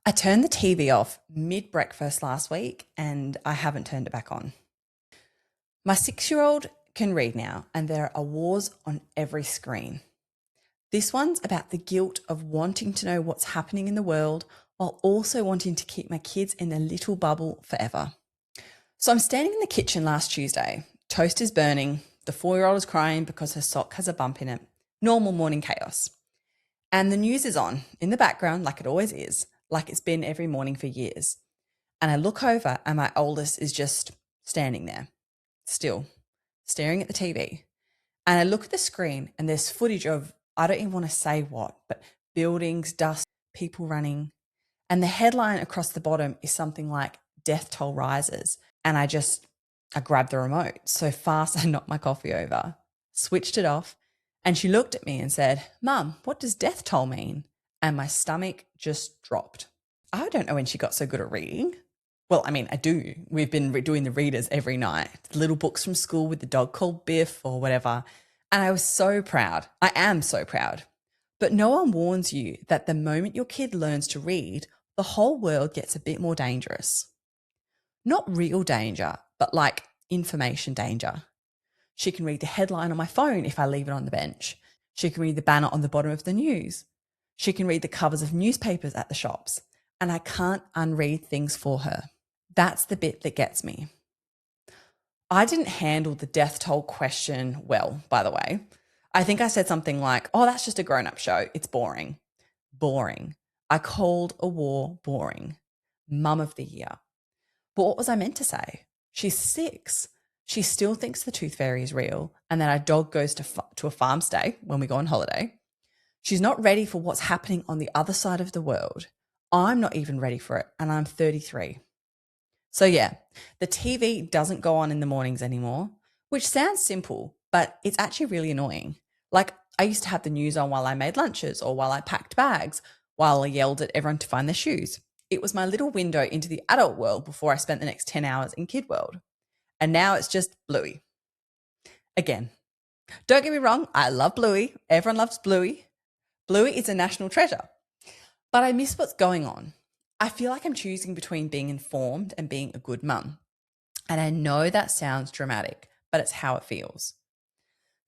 I turned the TV off mid-breakfast last week and I haven't turned it back on. My 6-year-old can read now and there are wars on every screen. This one's about the guilt of wanting to know what's happening in the world while also wanting to keep my kids in their little bubble forever. So I'm standing in the kitchen last Tuesday. Toast is burning. The 4-year-old is crying because her sock has a bump in it. Normal morning chaos. And the news is on in the background like it always is, like it's been every morning for years. And I look over and my oldest is just standing there, still, staring at the TV. And I look at the screen and there's footage of, I don't even want to say what, but buildings, dust, people running. And the headline across the bottom is something like death toll rises. And I grabbed the remote so fast I knocked my coffee over, switched it off. And she looked at me and said, "Mum, what does death toll mean?" And my stomach just dropped. I don't know when she got so good at reading. Well, I mean, I do. We've been doing the readers every night, little books from school with the dog called Biff or whatever. And I was so proud. I am so proud. But no one warns you that the moment your kid learns to read, the whole world gets a bit more dangerous. Not real danger, but like information danger. She can read the headline on my phone if I leave it on the bench. She can read the banner on the bottom of the news. She can read the covers of newspapers at the shops. And I can't unread things for her. That's the bit that gets me. I didn't handle the death toll question well, by the way. I think I said something like, "Oh, that's just a grown-up show. It's boring." Boring. I called a war boring. Mum of the year. But what was I meant to say? She's 6. She still thinks the tooth fairy is real and that our dog goes to a farm stay when we go on holiday. She's not ready for what's happening on the other side of the world. I'm not even ready for it, and I'm 33. So yeah, the TV doesn't go on in the mornings anymore, which sounds simple, but it's actually really annoying. Like, I used to have the news on while I made lunches or while I packed bags, while I yelled at everyone to find their shoes. It was my little window into the adult world before I spent the next 10 hours in kid world. And now it's just Bluey. Again, don't get me wrong, I love Bluey. Everyone loves Bluey. Bluey is a national treasure. But I miss what's going on. I feel like I'm choosing between being informed and being a good mum. And I know that sounds dramatic, but it's how it feels.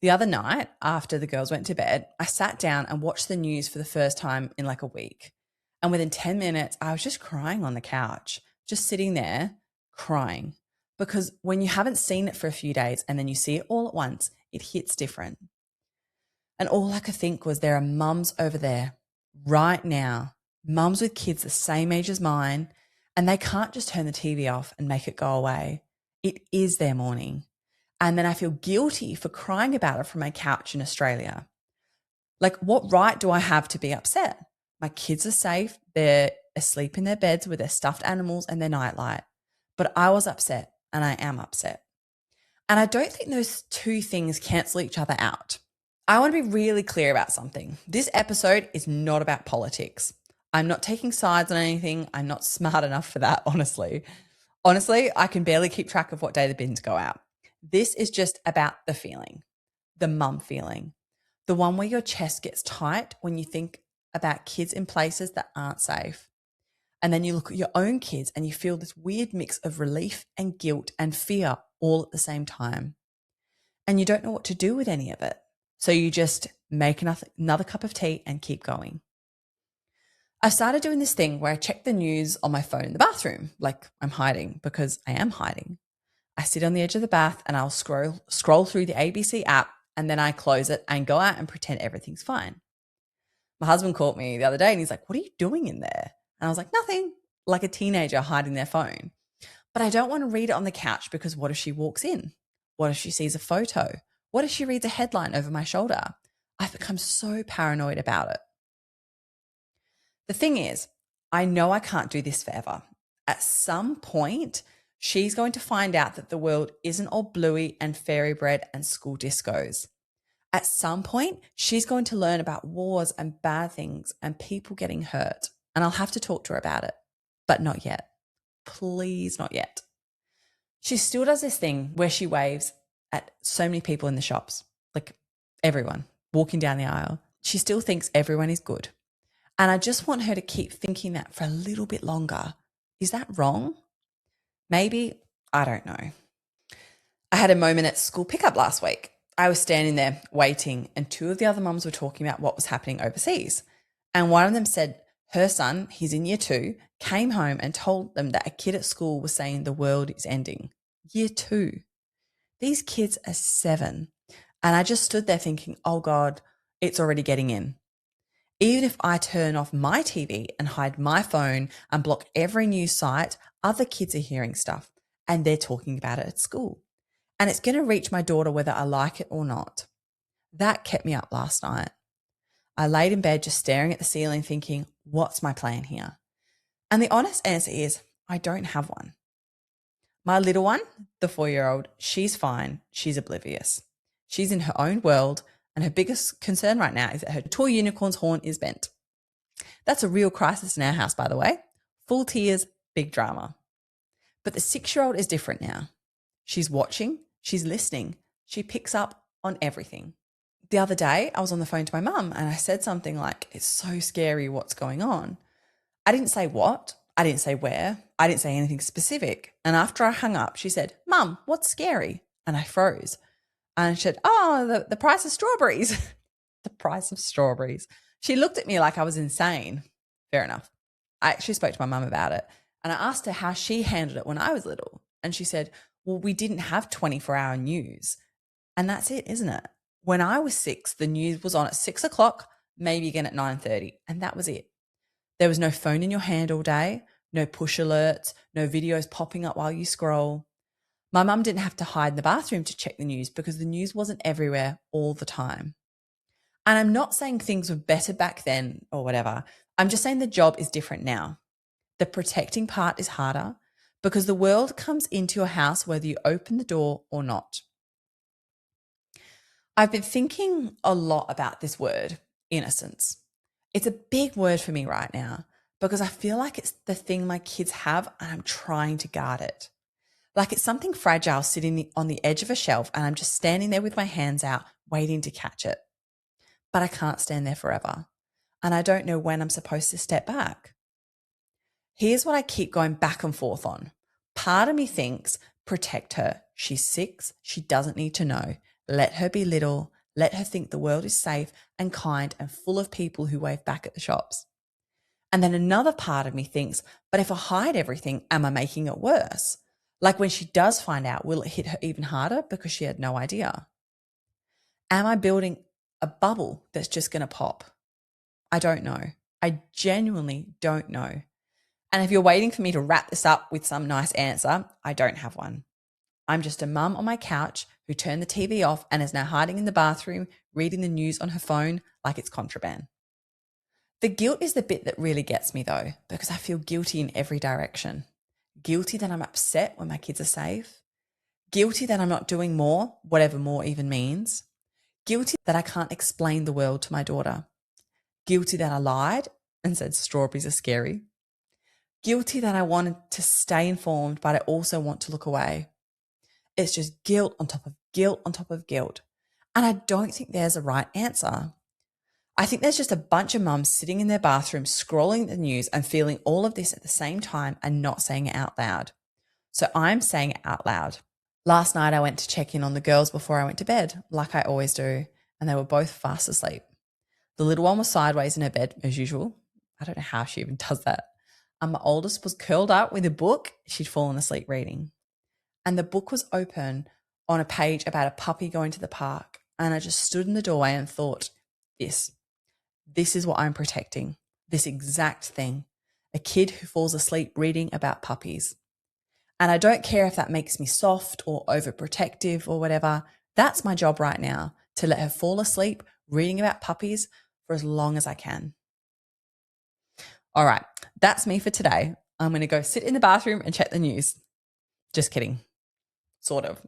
The other night, after the girls went to bed, I sat down and watched the news for the first time in like a week. And within 10 minutes, I was just crying on the couch, just sitting there crying. Because when you haven't seen it for a few days and then you see it all at once, it hits different. And all I could think was there are mums over there right now, mums with kids the same age as mine, and they can't just turn the TV off and make it go away. It is their morning. And then I feel guilty for crying about it from my couch in Australia. Like, what right do I have to be upset? My kids are safe. They're asleep in their beds with their stuffed animals and their nightlight. But I was upset and I am upset. And I don't think those two things cancel each other out. I want to be really clear about something. This episode is not about politics. I'm not taking sides on anything. I'm not smart enough for that, honestly. Honestly, I can barely keep track of what day the bins go out. This is just about the feeling, the mum feeling, the one where your chest gets tight when you think about kids in places that aren't safe. And then you look at your own kids and you feel this weird mix of relief and guilt and fear all at the same time. And you don't know what to do with any of it. So you just make another cup of tea and keep going. I started doing this thing where I check the news on my phone in the bathroom, like I'm hiding, because I am hiding. I sit on the edge of the bath and I'll scroll through the ABC app, and then I close it and go out and pretend everything's fine. My husband caught me the other day and he's like, "What are you doing in there?" And I was like, "Nothing," like a teenager hiding their phone. But I don't want to read it on the couch because what if she walks in? What if she sees a photo? What if she reads a headline over my shoulder? I've become so paranoid about it. The thing is, I know I can't do this forever. At some point, she's going to find out that the world isn't all bluey and fairy bread and school discos. At some point, she's going to learn about wars and bad things and people getting hurt. And I'll have to talk to her about it. But not yet. Please, not yet. She still does this thing where she waves at so many people in the shops, like everyone walking down the aisle. She still thinks everyone is good. And I just want her to keep thinking that for a little bit longer. Is that wrong? Maybe, I don't know. I had a moment at school pickup last week. I was standing there waiting, and two of the other mums were talking about what was happening overseas. And one of them said her son, he's in year 2, came home and told them that a kid at school was saying the world is ending. Year 2. These kids are 7. And I just stood there thinking, oh God, it's already getting in. Even if I turn off my TV and hide my phone and block every news site, other kids are hearing stuff and they're talking about it at school. And it's going to reach my daughter whether I like it or not. That kept me up last night. I laid in bed just staring at the ceiling thinking, what's my plan here? And the honest answer is, I don't have one. My little one, the 4-year-old, she's fine. She's oblivious. She's in her own world, and her biggest concern right now is that her toy unicorn's horn is bent. That's a real crisis in our house, by the way. Full tears, big drama. But the 6-year-old is different now. She's watching, she's listening, she picks up on everything. The other day, I was on the phone to my mum and I said something like, it's so scary what's going on. I didn't say what, I didn't say where, I didn't say anything specific. And after I hung up, she said, Mum, what's scary? And I froze. And she said, oh, the price of strawberries. The price of strawberries. She looked at me like I was insane. Fair enough. I actually spoke to my mum about it and I asked her how she handled it when I was little. And she said, well, we didn't have 24-hour news. And that's it, isn't it? When I was 6, the news was on at 6 o'clock, maybe again at 9:30. And that was it. There was no phone in your hand all day, no push alerts, no videos popping up while you scroll. My mum didn't have to hide in the bathroom to check the news because the news wasn't everywhere all the time. And I'm not saying things were better back then or whatever. I'm just saying the job is different now. The protecting part is harder because the world comes into your house whether you open the door or not. I've been thinking a lot about this word, innocence. It's a big word for me right now because I feel like it's the thing my kids have and I'm trying to guard it. Like it's something fragile sitting on the edge of a shelf and I'm just standing there with my hands out waiting to catch it. But I can't stand there forever. And I don't know when I'm supposed to step back. Here's what I keep going back and forth on. Part of me thinks, protect her. She's 6. She doesn't need to know. Let her be little. Let her think the world is safe and kind and full of people who wave back at the shops. And then another part of me thinks, but if I hide everything, am I making it worse? Like when she does find out, will it hit her even harder because she had no idea? Am I building a bubble that's just going to pop? I don't know. I genuinely don't know. And if you're waiting for me to wrap this up with some nice answer, I don't have one. I'm just a mum on my couch who turned the TV off and is now hiding in the bathroom, reading the news on her phone like it's contraband. The guilt is the bit that really gets me though, because I feel guilty in every direction. Guilty that I'm upset when my kids are safe. Guilty that I'm not doing more, whatever more even means. Guilty that I can't explain the world to my daughter. Guilty that I lied and said strawberries are scary. Guilty that I wanted to stay informed, but I also want to look away. It's just guilt on top of guilt on top of guilt. And I don't think there's a right answer. I think there's just a bunch of mums sitting in their bathroom scrolling the news and feeling all of this at the same time and not saying it out loud. So I'm saying it out loud. Last night I went to check in on the girls before I went to bed, like I always do, and they were both fast asleep. The little one was sideways in her bed as usual. I don't know how she even does that. And my oldest was curled up with a book she'd fallen asleep reading. And the book was open on a page about a puppy going to the park. And I just stood in the doorway and thought, this is what I'm protecting. This exact thing. A kid who falls asleep reading about puppies. And I don't care if that makes me soft or overprotective or whatever. That's my job right now, to let her fall asleep reading about puppies for as long as I can. All right, that's me for today. I'm going to go sit in the bathroom and check the news. Just kidding. Sort of.